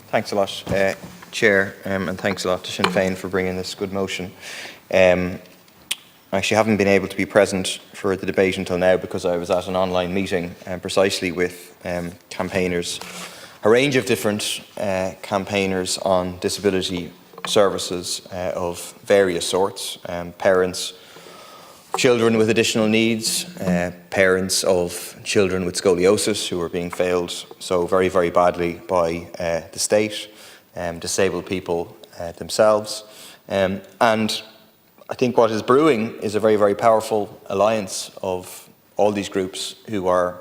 Thanks a lot, Chair, and thanks a lot to Sinn Féin for bringing this good motion. I actually haven't been able to be present for the debate until now because I was at an online meeting precisely with campaigners, a range of different campaigners on disability services of various sorts, parents, children with additional needs, parents of children with scoliosis who are being failed so very, very badly by the state, disabled people themselves. And I think what is brewing is a very, very powerful alliance of all these groups who are,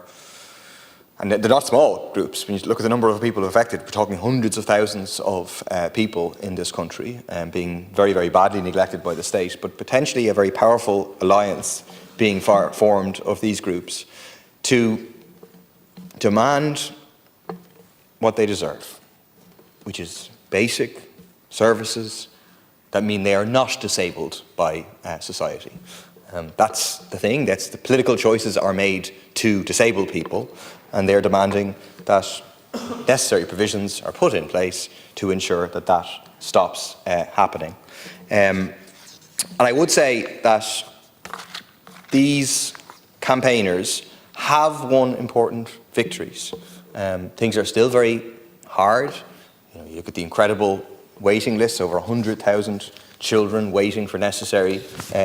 and they're not small groups. When you look at the number of people affected, we're talking hundreds of thousands of people in this country being very, very badly neglected by the state, but potentially a very powerful alliance being formed of these groups to demand what they deserve, which is basic services that mean they are not disabled by society. That's the thing, that's the political choices are made to disable people, and they're demanding that necessary provisions are put in place to ensure that that stops happening. And I would say that these campaigners have won important victories. Things are still very hard. You look at the incredible waiting lists, over 100,000 children waiting for necessary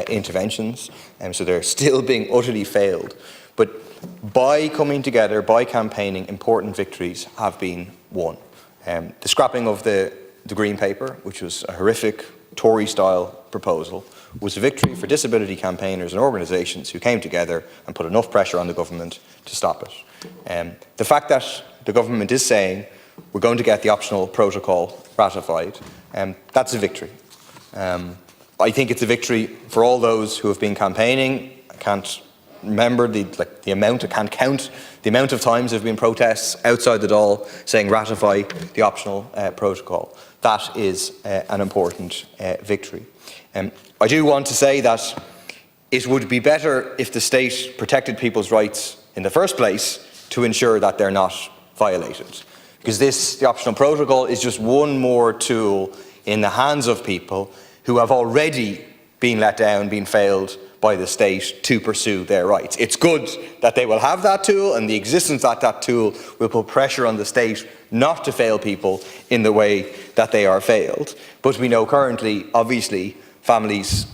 interventions, so they're still being utterly failed. But by coming together, by campaigning, important victories have been won. The scrapping of the Green Paper, which was a horrific Tory-style proposal, was a victory for disability campaigners and organisations who came together and put enough pressure on the government to stop it. The fact that the government is saying we're going to get the optional protocol ratified, that's a victory. I think it's a victory for all those who have been campaigning. I can't remember the amount, I can't count the amount of times there have been protests outside the Dáil saying ratify the optional protocol. That is an important victory. I do want to say that it would be better if the state protected people's rights in the first place to ensure that they're not violated. Because the optional protocol is just one more tool in the hands of people who have already been let down, been failed by the state to pursue their rights. It's good that they will have that tool, and the existence of that tool will put pressure on the state not to fail people in the way that they are failed. But we know currently, obviously, families,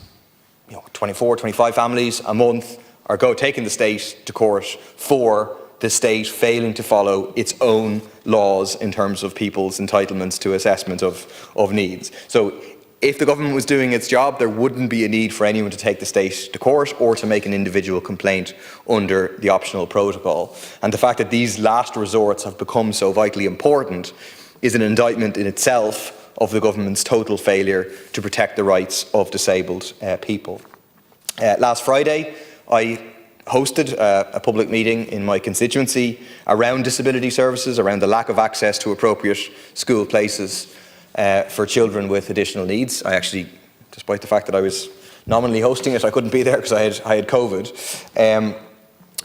24, 25 families a month are taking the state to court for the state failing to follow its own laws in terms of people's entitlements to assessment of needs. So if the government was doing its job, there wouldn't be a need for anyone to take the state to court or to make an individual complaint under the optional protocol. And the fact that these last resorts have become so vitally important is an indictment in itself of the government's total failure to protect the rights of disabled people. Last Friday, I hosted a public meeting in my constituency around disability services, around the lack of access to appropriate school places for children with additional needs. I actually, despite the fact that I was nominally hosting it, I couldn't be there because I had COVID.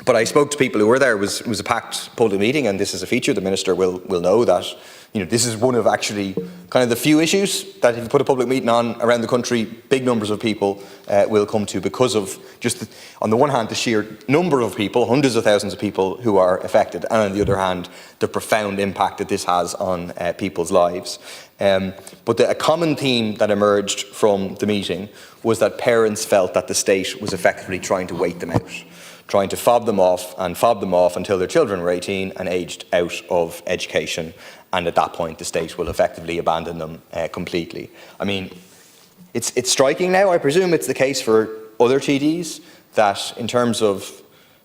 But I spoke to people who were there. It was a packed public meeting, and this is a feature. The Minister will know that this is one of actually kind of the few issues that if you put a public meeting on around the country, big numbers of people will come to because of just, on the one hand, the sheer number of people, hundreds of thousands of people who are affected, and on the other hand, the profound impact that this has on people's lives. But a common theme that emerged from the meeting was that parents felt that the state was effectively trying to wait them out, trying to fob them off until their children were 18 and aged out of education. And at that point, the state will effectively abandon them completely. I mean, it's striking now. I presume it's the case for other TDs that in terms of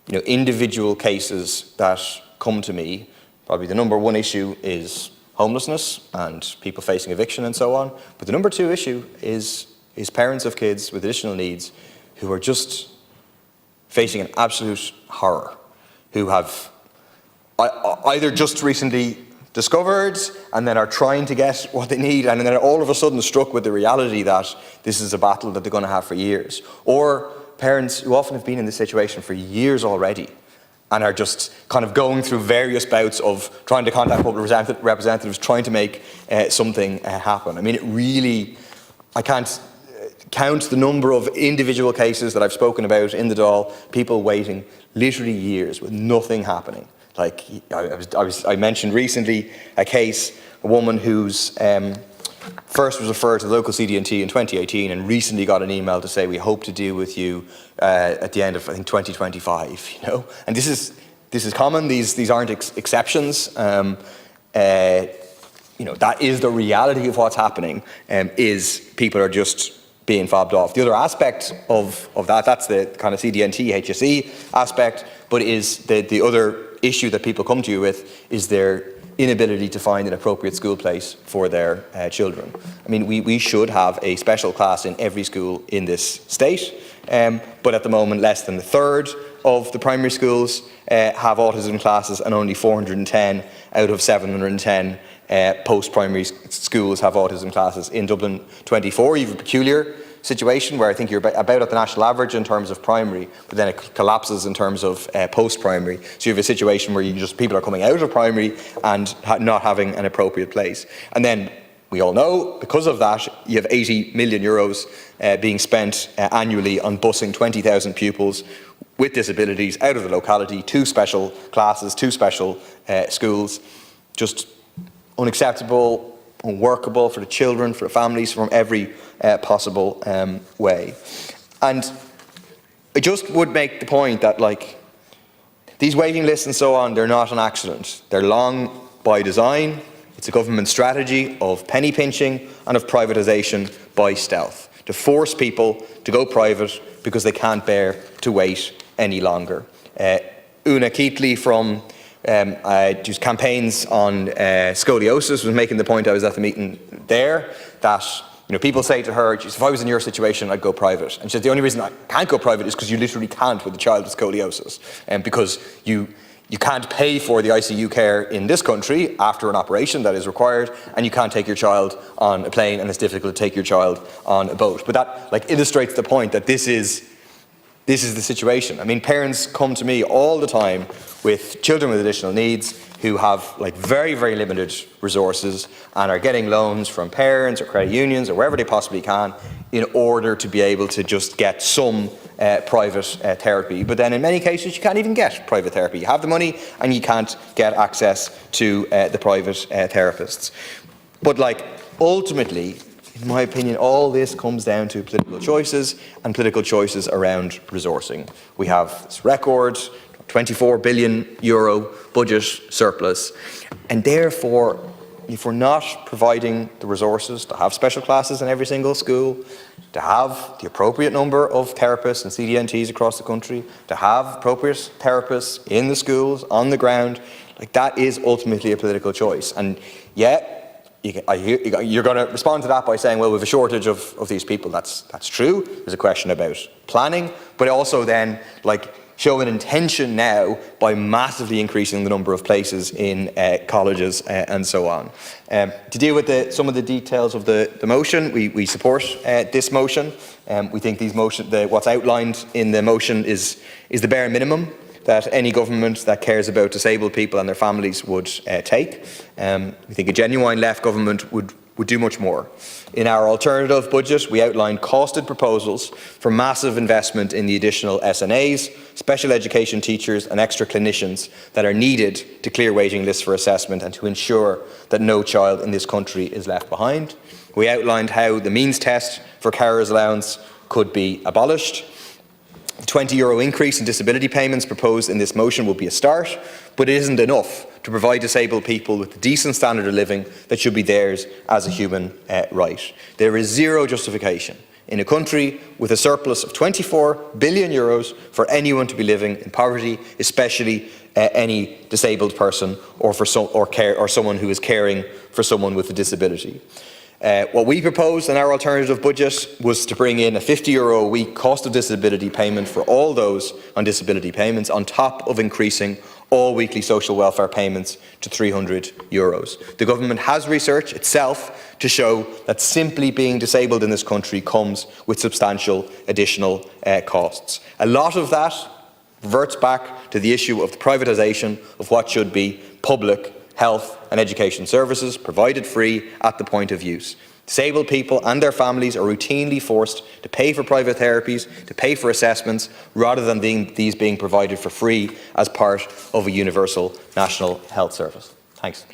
individual cases that come to me, probably the number one issue is homelessness and people facing eviction and so on. But the number two issue is parents of kids with additional needs who are just facing an absolute horror, who have either just recently discovered and then are trying to get what they need and then all of a sudden struck with the reality that this is a battle that they're going to have for years. Or parents who often have been in this situation for years already and are just kind of going through various bouts of trying to contact public representatives, trying to make something happen. I mean, it really, I can't count the number of individual cases that I've spoken about in the Dáil, people waiting literally years with nothing happening. Like, I mentioned recently a case, a woman whose first was referred to the local CD&T in 2018 and recently got an email to say, we hope to deal with you at the end of, I think, 2025, you know. And this is common, these aren't exceptions. You know, that is the reality of what's happening, is people are just being fobbed off. The other aspect of that's the kind of CD&T, HSE aspect, but is the other issue that people come to you with is their inability to find an appropriate school place for their children. I mean, we should have a special class in every school in this state, but at the moment less than a third of the primary schools have autism classes, and only 410 out of 710 post-primary schools have autism classes. In Dublin 24, you have a peculiar situation where I think you're about at the national average in terms of primary, but then it collapses in terms of post-primary. So you have a situation where people are coming out of primary and not having an appropriate place. And then we all know, because of that, you have 80 million euros being spent annually on busing 20,000 pupils with disabilities out of the locality to special classes, to special schools. Just unacceptable, unworkable for the children, for the families, from every possible way. And I just would make the point that, like, these waiting lists and so on, they're not an accident. They're long by design. It's a government strategy of penny pinching and of privatisation by stealth, to force people to go private because they can't bear to wait any longer. Una Keatley from just campaigns on scoliosis was making the point, I was at the meeting there, that, you know, people say to her, if I was in your situation, I'd go private. And she said, the only reason I can't go private is because you literally can't with a child with scoliosis, because you can't pay for the ICU care in this country after an operation that is required, and you can't take your child on a plane, and it's difficult to take your child on a boat. But that, like, illustrates the point that this is the situation. I mean, parents come to me all the time with children with additional needs who have, like, very, very limited resources and are getting loans from parents or credit unions or wherever they possibly can in order to be able to just get some private therapy. But then in many cases you can't even get private therapy. You have the money and you can't get access to the private therapists. But, like, ultimately, in my opinion, all this comes down to political choices and political choices around resourcing. We have this record 24 billion euro budget surplus, and therefore, if we're not providing the resources to have special classes in every single school, to have the appropriate number of therapists and CD&Ts across the country, to have appropriate therapists in the schools, on the ground, like, that is ultimately a political choice. And yet, you're going to respond to that by saying, well, we have a shortage of these people. That's true. There's a question about planning, but also then, like, show an intention now by massively increasing the number of places in colleges and so on. To deal with some of the details of the motion, we support this motion. We think what's outlined in the motion is the bare minimum that any government that cares about disabled people and their families would take. We think a genuine left government would do much more. In our alternative budget, we outlined costed proposals for massive investment in the additional SNAs, special education teachers and extra clinicians that are needed to clear waiting lists for assessment and to ensure that no child in this country is left behind. We outlined how the means test for carers allowance could be abolished. The €20 increase in disability payments proposed in this motion will be a start, but it isn't enough to provide disabled people with the decent standard of living that should be theirs as a human right. There is zero justification in a country with a surplus of €24 billion for anyone to be living in poverty, especially any disabled person or someone who is caring for someone with a disability. What we proposed in our alternative budget was to bring in a €50 a week cost of disability payment for all those on disability payments, on top of increasing all weekly social welfare payments to €300. The government has research itself to show that simply being disabled in this country comes with substantial additional costs. A lot of that, reverts back to the issue of the privatisation of what should be public health and education services provided free at the point of use. Disabled people and their families are routinely forced to pay for private therapies, to pay for assessments, rather than these being provided for free as part of a universal national health service. Thanks.